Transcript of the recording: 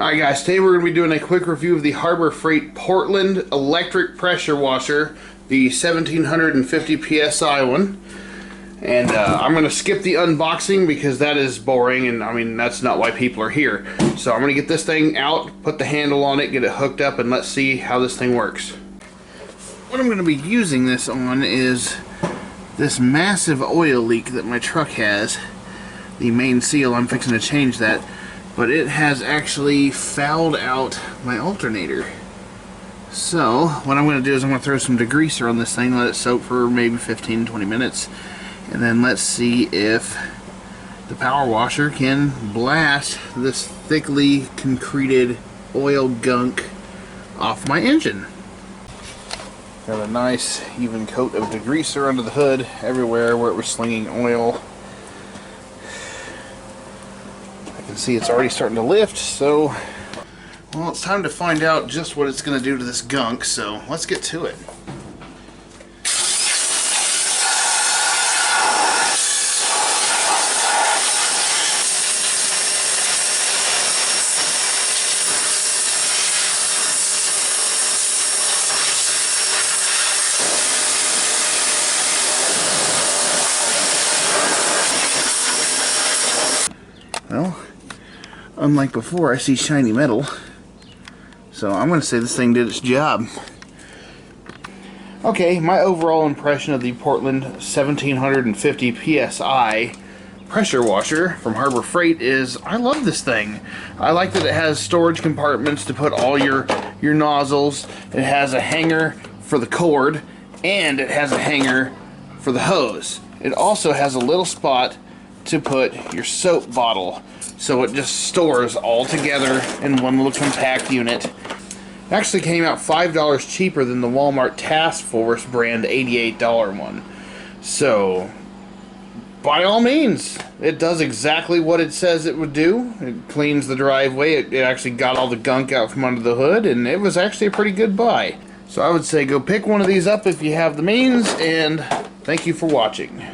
Alright guys, today we're going to be doing a quick review of the Harbor Freight Portland electric pressure washer, the 1750 PSI one. And I'm going to skip the unboxing because that is boring, and I mean that's not why people are here. So I'm going to get this thing out, put the handle on it, get it hooked up, and let's see how this thing works. What I'm going to be using this on is this massive oil leak that my truck has. The main seal, I'm fixing to change that. But it has actually fouled out my alternator. So what I'm going to do is I'm going to throw some degreaser on this thing, let it soak for maybe 15-20 minutes, and then let's see if the power washer can blast this thickly concreted oil gunk off my engine. Got a nice even coat of degreaser under the hood everywhere where it was slinging oil. See, it's already starting to lift, so well, it's time to find out just what it's going to do to this gunk, so let's get to it. Well, unlike before, I see shiny metal, so I'm going to say this thing did its job. Okay, my overall impression of the Portland 1750 PSI pressure washer from Harbor Freight is I love this thing. I like that it has storage compartments to put all your nozzles. It has a hanger for the cord, and it has a hanger for the hose. It also has a little spot to put your soap bottle, so it just stores all together in one little compact unit. It actually came out $5 cheaper than the Walmart Task Force brand $88 one. So by all means, it does exactly what it says it would do. It cleans the driveway. It actually got all the gunk out from under the hood, and it was actually a pretty good buy. So I would say go pick one of these up if you have the means, and thank you for watching.